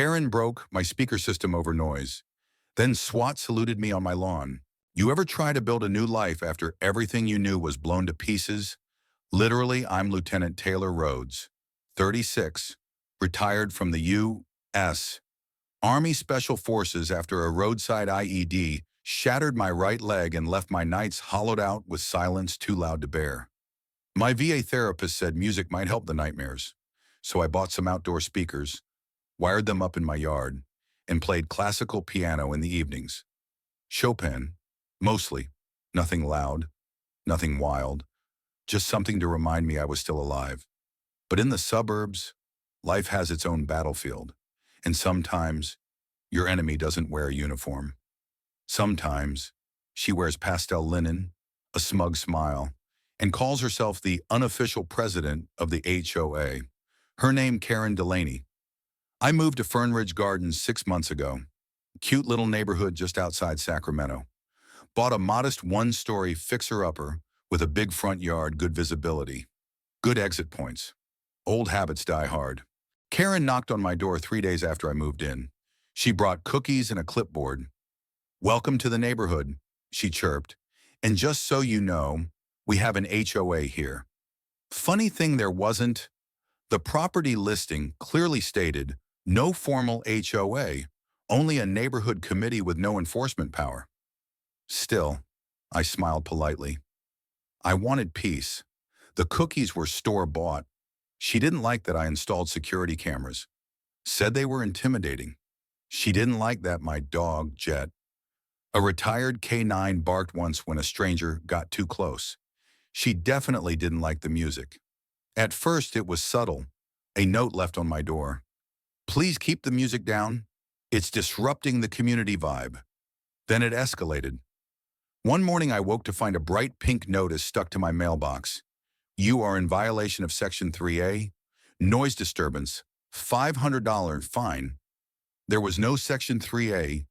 Karen broke my speaker system over noise. Then SWAT saluted me on my lawn. You ever try to build a new life after everything you knew was blown to pieces? Literally, I'm Lieutenant Taylor Rhodes, 36, retired from the U.S. Army Special Forces after a roadside IED shattered my right leg and left my nights hollowed out with silence too loud to bear. My VA therapist said music might help the nightmares, so I bought some outdoor speakers, wired them up in my yard, and played classical piano in the evenings. Chopin, mostly, nothing loud, nothing wild, just something to remind me I was still alive. But in the suburbs, life has its own battlefield, and sometimes your enemy doesn't wear a uniform. Sometimes she wears pastel linen, a smug smile, and calls herself the unofficial president of the HOA. Her name Karen Delaney. I moved to Fernridge Gardens 6 months ago, cute little neighborhood just outside Sacramento. Bought a modest one-story fixer-upper with a big front yard, good visibility, good exit points. Old habits die hard. Karen knocked on my door 3 days after I moved in. She brought cookies and a clipboard. "Welcome to the neighborhood," she chirped. "And just so you know, we have an HOA here." Funny thing there wasn't. The property listing clearly stated, no formal HOA, only a neighborhood committee with no enforcement power. Still, I smiled politely. I wanted peace. The cookies were store-bought. She didn't like that I installed security cameras. Said they were intimidating. She didn't like that my dog, Jet, a retired K9, barked once when a stranger got too close. She definitely didn't like the music. At first, it was subtle, a note left on my door. "Please keep the music down. It's disrupting the community vibe." Then it escalated. One morning I woke to find a bright pink notice stuck to my mailbox. "You are in violation of Section 3A, noise disturbance, $500 fine." There was no Section 3A.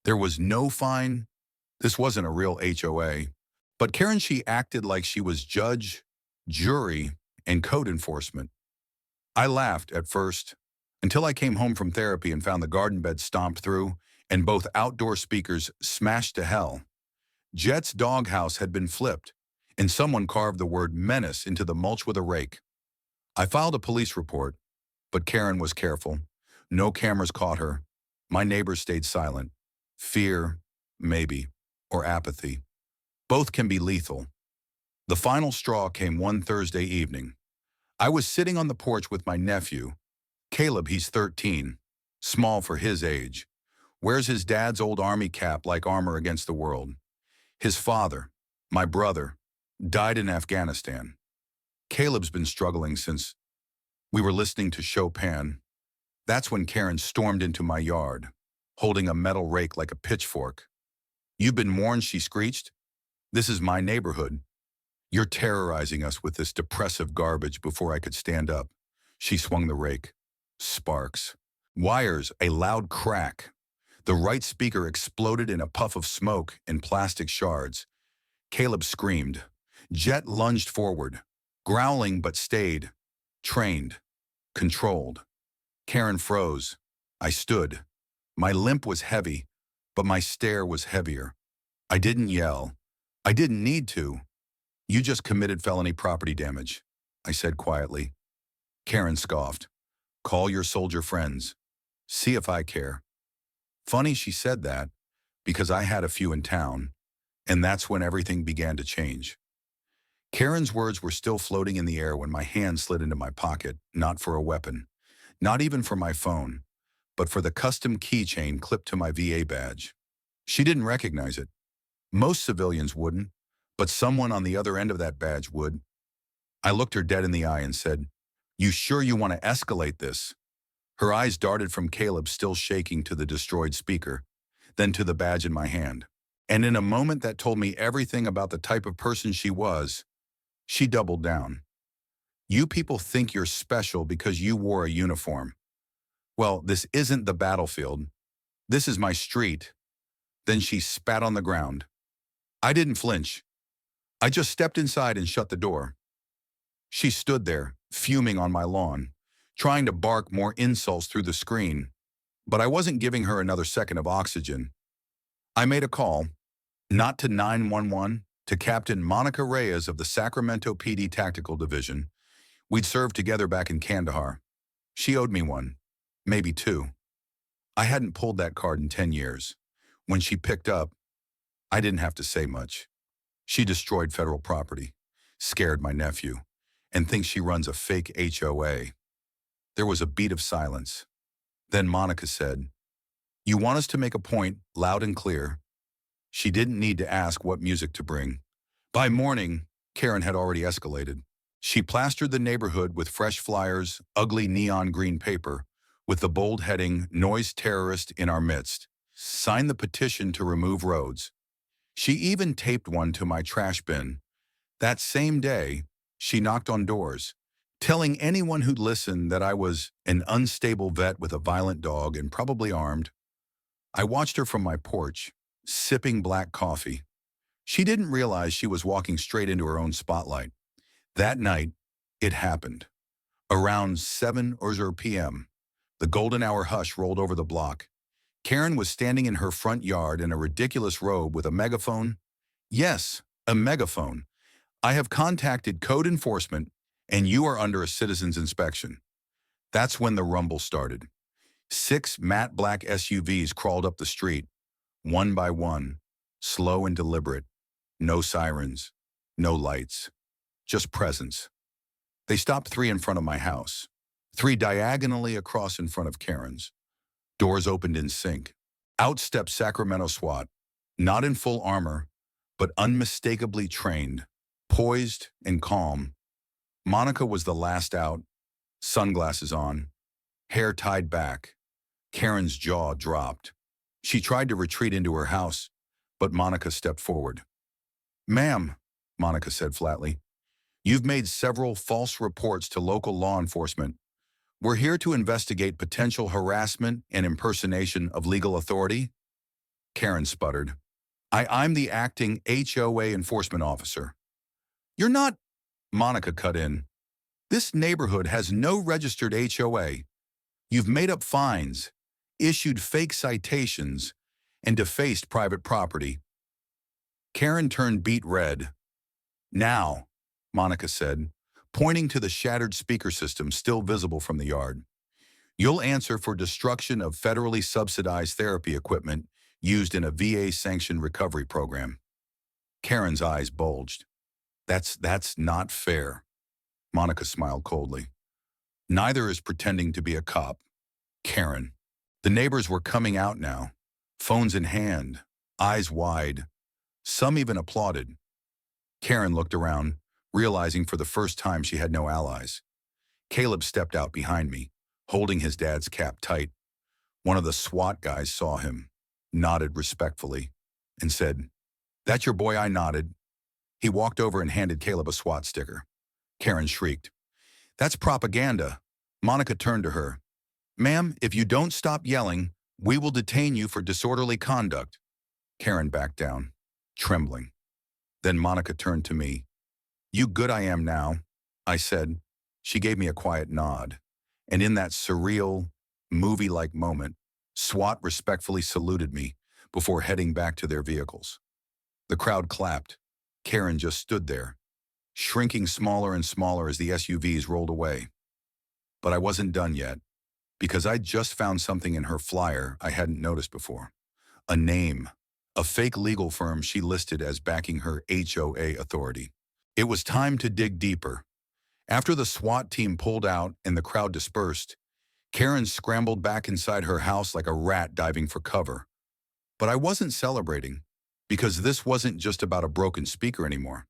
There was no fine. This wasn't a real HOA. But Karen, she acted like she was judge, jury, and code enforcement. I laughed at first, until I came home from therapy and found the garden bed stomped through and both outdoor speakers smashed to hell. Jet's doghouse had been flipped, and someone carved the word menace into the mulch with a rake. I filed a police report, but Karen was careful. No cameras caught her. My neighbors stayed silent. Fear, maybe, or apathy. Both can be lethal. The final straw came one Thursday evening. I was sitting on the porch with my nephew. Caleb, he's 13, small for his age. Wears his dad's old army cap like armor against the world. His father, my brother, died in Afghanistan. Caleb's been struggling since we were listening to Chopin. That's when Karen stormed into my yard, holding a metal rake like a pitchfork. "You've been warned," she screeched. "This is my neighborhood. You're terrorizing us with this depressive garbage." Before I could stand up, she swung the rake. Sparks. Wires, a loud crack. The right speaker exploded in a puff of smoke and plastic shards. Caleb screamed. Jet lunged forward, growling but stayed. Trained. Controlled. Karen froze. I stood. My limp was heavy, but my stare was heavier. I didn't yell. I didn't need to. "You just committed felony property damage," I said quietly. Karen scoffed. "Call your soldier friends. See if I care." Funny she said that, because I had a few in town, and that's when everything began to change. Karen's words were still floating in the air when my hand slid into my pocket, not for a weapon, not even for my phone, but for the custom keychain clipped to my VA badge. She didn't recognize it. Most civilians wouldn't, but someone on the other end of that badge would. I looked her dead in the eye and said, "You sure you want to escalate this?" Her eyes darted from Caleb still shaking to the destroyed speaker, then to the badge in my hand. And in a moment that told me everything about the type of person she was, she doubled down. "You people think you're special because you wore a uniform. Well, this isn't the battlefield. This is my street." Then she spat on the ground. I didn't flinch. I just stepped inside and shut the door. She stood there, fuming on my lawn, trying to bark more insults through the screen. But I wasn't giving her another second of oxygen. I made a call, not to 911, to Captain Monica Reyes of the Sacramento PD Tactical Division. We'd served together back in Kandahar. She owed me one, maybe two. I hadn't pulled that card in 10 years. When she picked up, I didn't have to say much. She destroyed federal property, scared my nephew, and thinks she runs a fake HOA. There was a beat of silence. Then Monica said, "You want us to make a point, loud and clear." She didn't need to ask what music to bring. By morning, Karen had already escalated. She plastered the neighborhood with fresh flyers, ugly neon green paper, with the bold heading, "Noise Terrorist in Our Midst." Signed the petition to remove roads. She even taped one to my trash bin. That same day, she knocked on doors, telling anyone who'd listen that I was an unstable vet with a violent dog and probably armed. I watched her from my porch, sipping black coffee. She didn't realize she was walking straight into her own spotlight. That night, it happened. Around 7 p.m., the golden hour hush rolled over the block. Karen was standing in her front yard in a ridiculous robe with a megaphone. Yes, a megaphone. "I have contacted code enforcement, and you are under a citizen's inspection." That's when the rumble started. 6 matte black SUVs crawled up the street, one by one, slow and deliberate. No sirens, no lights, just presence. They stopped 3 in front of my house, 3 diagonally across in front of Karen's. Doors opened in sync. Out stepped Sacramento SWAT, not in full armor, but unmistakably trained, poised and calm. Monica was the last out, sunglasses on, hair tied back. Karen's jaw dropped. She tried to retreat into her house, but Monica stepped forward. "Ma'am," Monica said flatly, "you've made several false reports to local law enforcement. We're here to investigate potential harassment and impersonation of legal authority." Karen sputtered. I'm the acting HOA enforcement officer." "You're not," Monica cut in. "This neighborhood has no registered HOA. You've made up fines, issued fake citations, and defaced private property." Karen turned beet red. "Now," Monica said, pointing to the shattered speaker system still visible from the yard, "you'll answer for destruction of federally subsidized therapy equipment used in a VA-sanctioned recovery program." Karen's eyes bulged. That's not fair." Monica smiled coldly. "Neither is pretending to be a cop." Karen. The neighbors were coming out now, phones in hand, eyes wide. Some even applauded. Karen looked around, realizing for the first time she had no allies. Caleb stepped out behind me, holding his dad's cap tight. One of the SWAT guys saw him, nodded respectfully, and said, "That your boy?" I nodded. He walked over and handed Caleb a SWAT sticker. Karen shrieked, "That's propaganda." Monica turned to her. "Ma'am, if you don't stop yelling, we will detain you for disorderly conduct." Karen backed down, trembling. Then Monica turned to me. "You good I am now," I said. She gave me a quiet nod. And in that surreal, movie-like moment, SWAT respectfully saluted me before heading back to their vehicles. The crowd clapped. Karen just stood there, shrinking smaller and smaller as the SUVs rolled away. But I wasn't done yet, because I'd just found something in her flyer I hadn't noticed before. A name, a fake legal firm she listed as backing her HOA authority. It was time to dig deeper. After the SWAT team pulled out and the crowd dispersed, Karen scrambled back inside her house like a rat diving for cover. But I wasn't celebrating, because this wasn't just about a broken speaker anymore.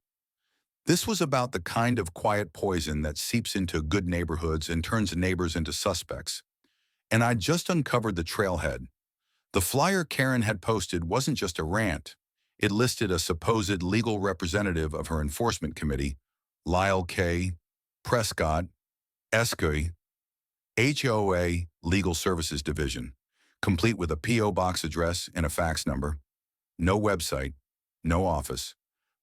This was about the kind of quiet poison that seeps into good neighborhoods and turns neighbors into suspects. And I'd just uncovered the trailhead. The flyer Karen had posted wasn't just a rant. It listed a supposed legal representative of her enforcement committee, Lyle K. Prescott, Esky, HOA Legal Services Division, complete with a P.O. box address and a fax number. No website, no office,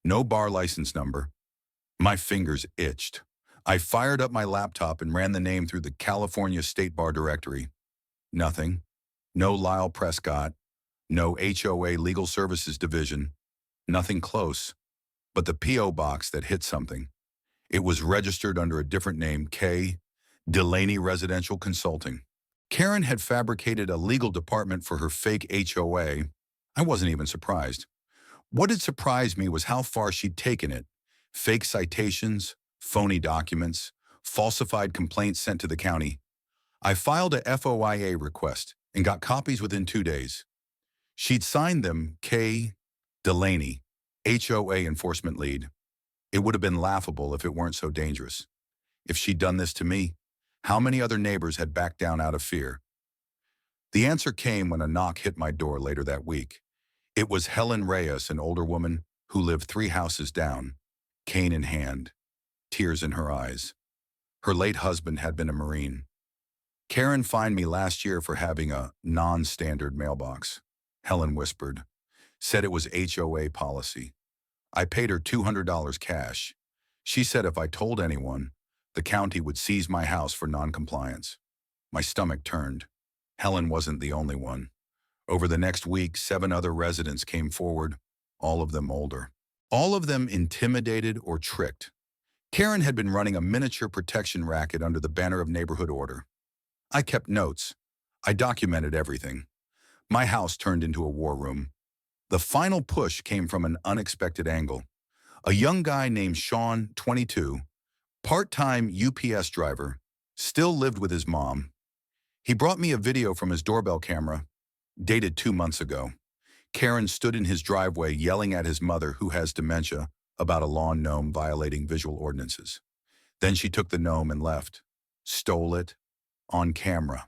no bar license number. My fingers itched. I fired up my laptop and ran the name through the California State Bar directory. Nothing. No Lyle Prescott, no HOA Legal Services Division, nothing close, but the P.O. box that hit something. It was registered under a different name, K. Delaney Residential Consulting. Karen had fabricated a legal department for her fake HOA. I wasn't even surprised. What had surprised me was how far she'd taken it. Fake citations, phony documents, falsified complaints sent to the county. I filed a FOIA request and got copies within 2 days. She'd signed them K. Delaney, HOA enforcement lead. It would have been laughable if it weren't so dangerous. If she'd done this to me, how many other neighbors had backed down out of fear? The answer came when a knock hit my door later that week. It was Helen Reyes, an older woman who lived 3 houses down, cane in hand, tears in her eyes. Her late husband had been a Marine. Karen fined me last year for having a non-standard mailbox, Helen whispered. Said it was HOA policy. I paid her $200 cash. She said if I told anyone, the county would seize my house for non-compliance. My stomach turned. Helen wasn't the only one. Over the next week, 7 other residents came forward, all of them older. All of them intimidated or tricked. Karen had been running a miniature protection racket under the banner of neighborhood order. I kept notes. I documented everything. My house turned into a war room. The final push came from an unexpected angle. A young guy named Sean, 22, part-time UPS driver, still lived with his mom. He brought me a video from his doorbell camera, dated 2 months ago. Karen stood in his driveway yelling at his mother, who has dementia, about a lawn gnome violating visual ordinances. Then she took the gnome and left. Stole it. On camera.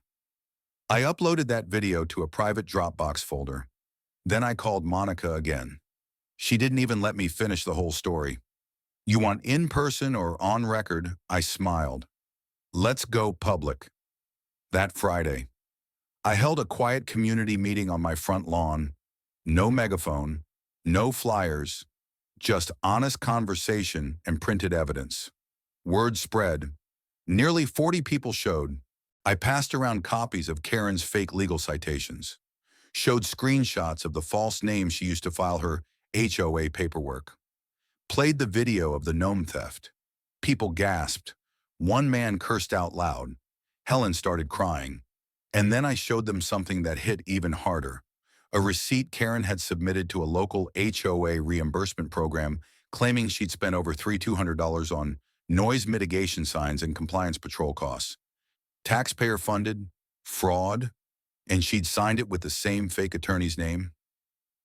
I uploaded that video to a private Dropbox folder. Then I called Monica again. She didn't even let me finish the whole story. You want in person or on record? I smiled. Let's go public. That Friday, I held a quiet community meeting on my front lawn. No megaphone, no flyers, just honest conversation and printed evidence. Word spread. Nearly 40 people showed. I passed around copies of Karen's fake legal citations, showed screenshots of the false names she used to file her HOA paperwork, played the video of the gnome theft. People gasped. One man cursed out loud. Helen started crying. And then I showed them something that hit even harder. A receipt Karen had submitted to a local HOA reimbursement program claiming she'd spent over $3,200 on noise mitigation signs and compliance patrol costs. Taxpayer-funded, fraud, and she'd signed it with the same fake attorney's name.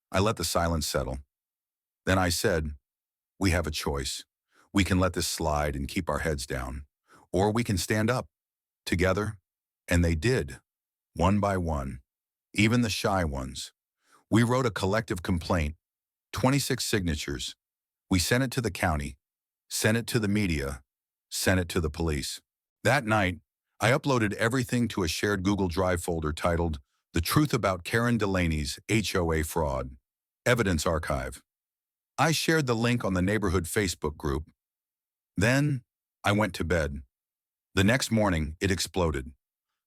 I let the silence settle. Then I said, we have a choice. We can let this slide and keep our heads down, or we can stand up, together, and they did, one by one, even the shy ones. We wrote a collective complaint, 26 signatures. We sent it to the county, sent it to the media, sent it to the police. That night, I uploaded everything to a shared Google Drive folder titled The Truth About Karen Delaney's HOA Fraud, Evidence Archive. I shared the link on the neighborhood Facebook group. Then I went to bed. The next morning, it exploded.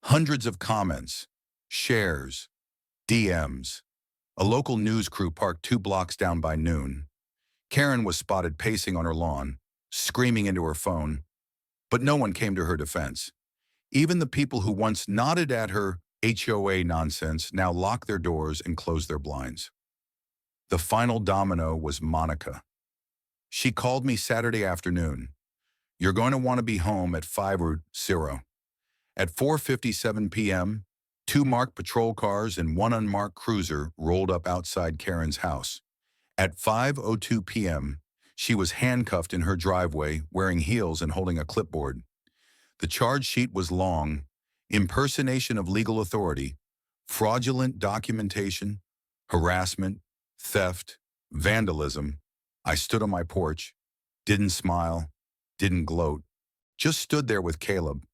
Hundreds of comments, shares, DMs. A local news crew parked 2 blocks down by noon. Karen was spotted pacing on her lawn, screaming into her phone, but no one came to her defense. Even the people who once nodded at her HOA nonsense now locked their doors and closed their blinds. The final domino was Monica. She called me Saturday afternoon. You're going to want to be home at 5 or 0. At 4:57 p.m., 2 marked patrol cars and 1 unmarked cruiser rolled up outside Karen's house. At 5:02 p.m., she was handcuffed in her driveway, wearing heels and holding a clipboard. The charge sheet was long: impersonation of legal authority, fraudulent documentation, harassment, theft, vandalism. I stood on my porch, didn't smile, didn't gloat, just stood there with Caleb,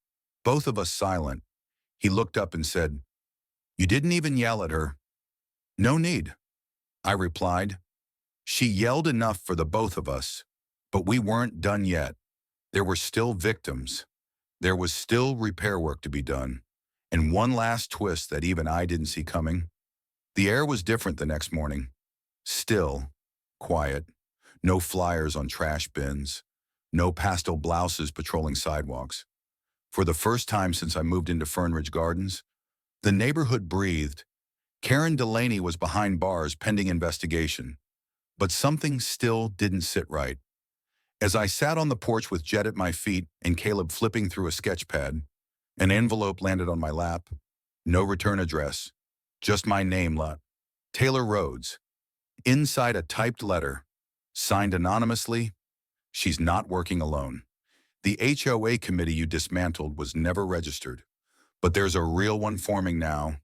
both of us silent. He looked up and said, "You didn't even yell at her." "No need," I replied. She yelled enough for the both of us, but we weren't done yet. There were still victims. There was still repair work to be done. And one last twist that even I didn't see coming. The air was different the next morning. Still, quiet, no flyers on trash bins, no pastel blouses patrolling sidewalks. For the first time since I moved into Fernridge Gardens, the neighborhood breathed. Karen Delaney was behind bars pending investigation, but something still didn't sit right. As I sat on the porch with Jet at my feet and Caleb flipping through a sketch pad, an envelope landed on my lap. No return address, just my name, Taylor Rhodes. Inside a typed letter, signed anonymously, she's not working alone. The HOA committee you dismantled was never registered, but there's a real one forming now.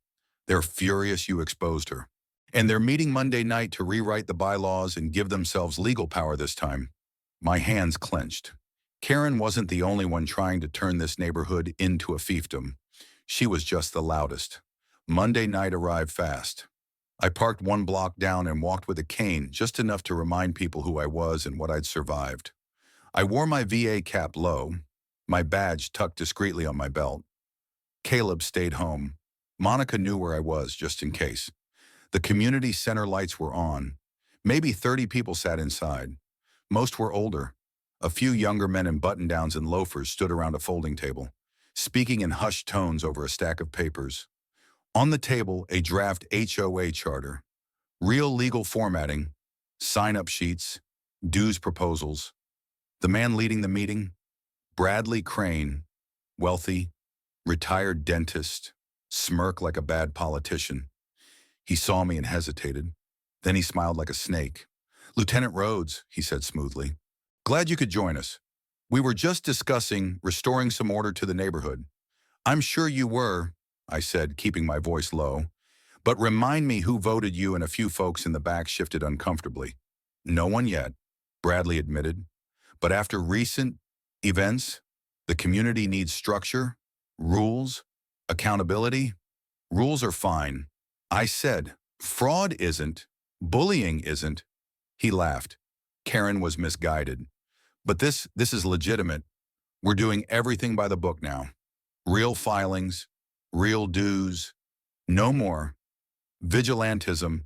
They're furious you exposed her. And they're meeting Monday night to rewrite the bylaws and give themselves legal power this time. My hands clenched. Karen wasn't the only one trying to turn this neighborhood into a fiefdom. She was just the loudest. Monday night arrived fast. I parked one block down and walked with a cane, just enough to remind people who I was and what I'd survived. I wore my VA cap low, my badge tucked discreetly on my belt. Caleb stayed home. Monica knew where I was, just in case. The community center lights were on. Maybe 30 people sat inside. Most were older. A few younger men in button-downs and loafers stood around a folding table, speaking in hushed tones over a stack of papers. On the table, a draft HOA charter, real legal formatting, sign-up sheets, dues proposals. The man leading the meeting, Bradley Crane, wealthy, retired dentist, smirk like a bad politician. He saw me and hesitated. Then he smiled like a snake. "Lieutenant Rhodes," he said smoothly. "Glad you could join us. We were just discussing restoring some order to the neighborhood." "I'm sure you were," I said, keeping my voice low. "But remind me who voted you." And a few folks in the back shifted uncomfortably. "No one yet," Bradley admitted. "But after recent events, the community needs structure, rules, accountability." "Rules are fine," I said. "Fraud isn't. Bullying isn't." He laughed. Karen was misguided. "But this is legitimate. We're doing everything by the book now. Real filings, real dues. No more vigilantism."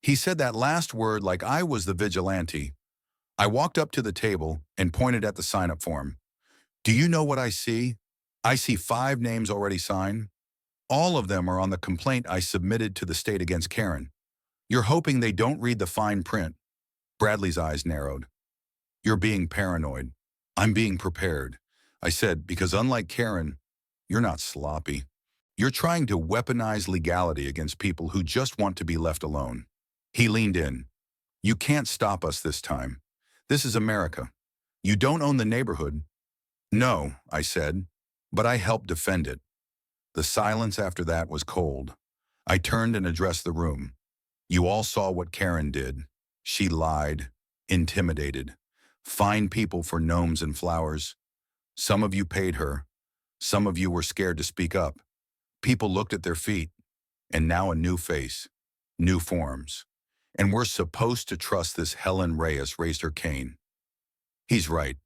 He said that last word like I was the vigilante. I walked up to the table and pointed at the sign-up form. "Do you know what I see? I see 5 names already signed. All of them are on the complaint I submitted to the state against Karen. You're hoping they don't read the fine print." Bradley's eyes narrowed. "You're being paranoid." "I'm being prepared," I said, "because unlike Karen, you're not sloppy. You're trying to weaponize legality against people who just want to be left alone." He leaned in. "You can't stop us this time. This is America. You don't own the neighborhood." "No," I said, "but I helped defend it." The silence after that was cold. I turned and addressed the room. "You all saw what Karen did. She lied, intimidated, fined people for gnomes and flowers. Some of you paid her. Some of you were scared to speak up. People looked at their feet, and now a new face, new forms. And we're supposed to trust this." Helen Reyes raised her cane. "He's right.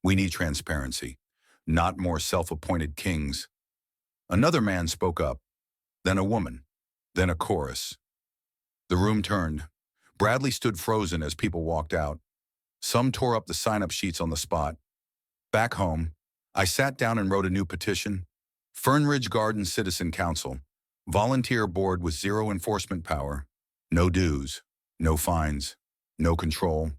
We need transparency, not more self-appointed kings." Another man spoke up, then a woman, then a chorus. The room turned. Bradley stood frozen as people walked out. Some tore up the sign-up sheets on the spot. Back home, I sat down and wrote a new petition. Fernridge Gardens Citizen Council, volunteer board with 0 enforcement power, no dues, no fines, no control,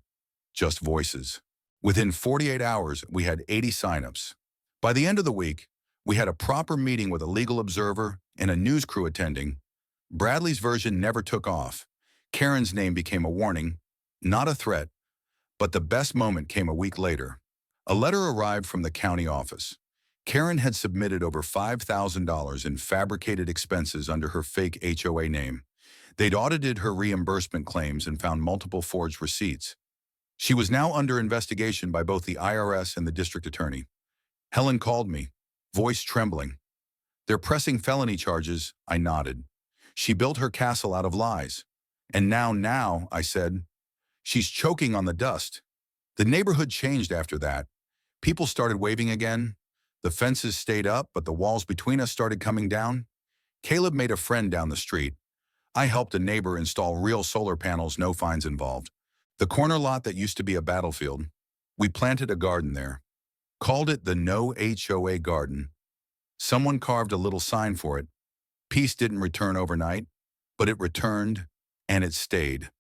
just voices. Within 48 hours, we had 80 sign-ups. By the end of the week, we had a proper meeting with a legal observer and a news crew attending. Bradley's version never took off. Karen's name became a warning, not a threat. But the best moment came a week later. A letter arrived from the county office. Karen had submitted over $5,000 in fabricated expenses under her fake HOA name. They'd audited her reimbursement claims and found multiple forged receipts. She was now under investigation by both the IRS and the district attorney. Helen called me, voice trembling. "They're pressing felony charges," I nodded. "She built her castle out of lies. And now, I said, she's choking on the dust." The neighborhood changed after that. People started waving again. The fences stayed up, but the walls between us started coming down. Caleb made a friend down the street. I helped a neighbor install real solar panels, no fines involved. The corner lot that used to be a battlefield, we planted a garden there. Called it the No HOA Garden. Someone carved a little sign for it. Peace didn't return overnight, but it returned, and it stayed.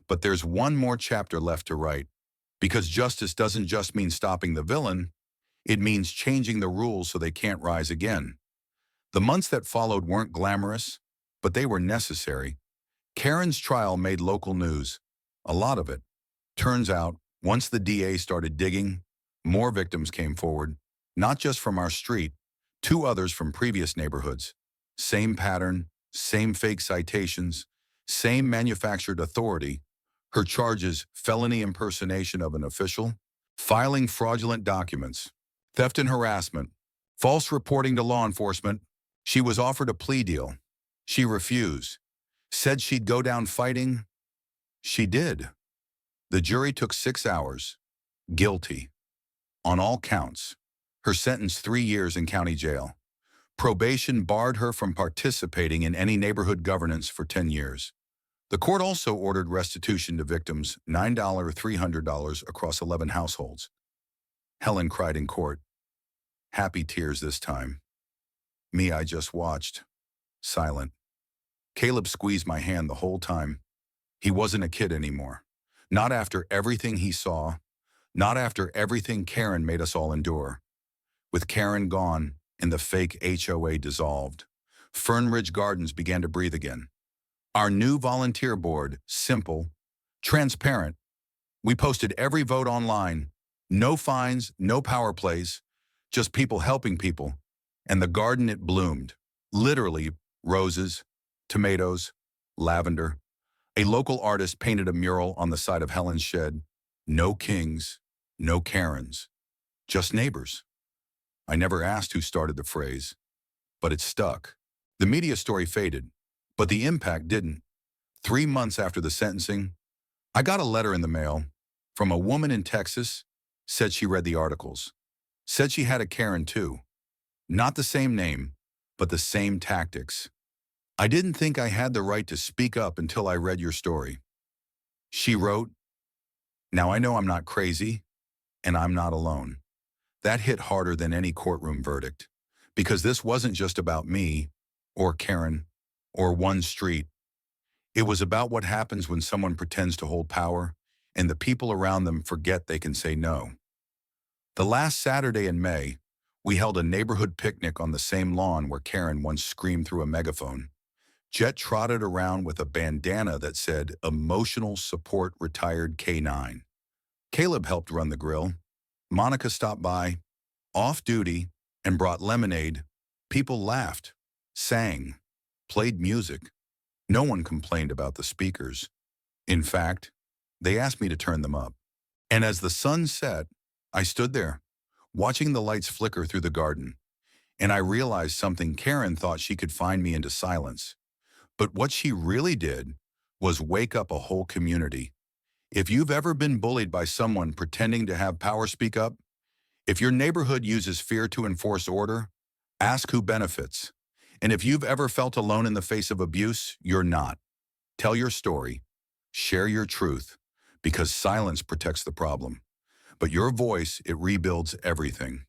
But there's one more chapter left to write. Because justice doesn't just mean stopping the villain, it means changing the rules so they can't rise again. The months that followed weren't glamorous, but they were necessary. Karen's trial made local news. A lot of it. Turns out, once the DA started digging, more victims came forward, not just from our street, 2 others from previous neighborhoods. Same pattern, same fake citations, same manufactured authority. Her charges: felony impersonation of an official, filing fraudulent documents, theft and harassment, false reporting to law enforcement. She was offered a plea deal. She refused. Said she'd go down fighting. She did. The jury took 6 hours. Guilty. On all counts. Her sentence: 3 years in county jail. Probation barred her from participating in any neighborhood governance for 10 years. The court also ordered restitution to victims, $9, $300 across 11 households. Helen cried in court. Happy tears this time. Me, I just watched. Silent. Caleb squeezed my hand the whole time. He wasn't a kid anymore. Not after everything he saw. Not after everything Karen made us all endure. With Karen gone and the fake HOA dissolved, Fernridge Gardens began to breathe again. Our new volunteer board: simple, transparent. We posted every vote online. No fines, no power plays, just people helping people. And the garden, it bloomed. Literally, roses, tomatoes, lavender. A local artist painted a mural on the side of Helen's shed. No kings, no Karens, just neighbors. I never asked who started the phrase, but it stuck. The media story faded, but the impact didn't. 3 months after the sentencing, I got a letter in the mail from a woman in Texas. Said she read the articles. Said she had a Karen too. Not the same name, but the same tactics. I didn't think I had the right to speak up until I read your story. She wrote, "Now I know I'm not crazy, and I'm not alone." That hit harder than any courtroom verdict, because this wasn't just about me, or Karen, or one street. It was about what happens when someone pretends to hold power, and the people around them forget they can say no. The last Saturday in May, we held a neighborhood picnic on the same lawn where Karen once screamed through a megaphone. Jet trotted around with a bandana that said "Emotional Support Retired K9." Caleb helped run the grill. Monica stopped by, off duty, and brought lemonade. People laughed, sang, played music. No one complained about the speakers. In fact, they asked me to turn them up. And as the sun set, I stood there, watching the lights flicker through the garden, and I realized something. Karen thought she could find me into silence. But what she really did was wake up a whole community. If you've ever been bullied by someone pretending to have power, speak up. If your neighborhood uses fear to enforce order, ask who benefits. And if you've ever felt alone in the face of abuse, you're not. Tell your story. Share your truth, because silence protects the problem. But your voice, it rebuilds everything.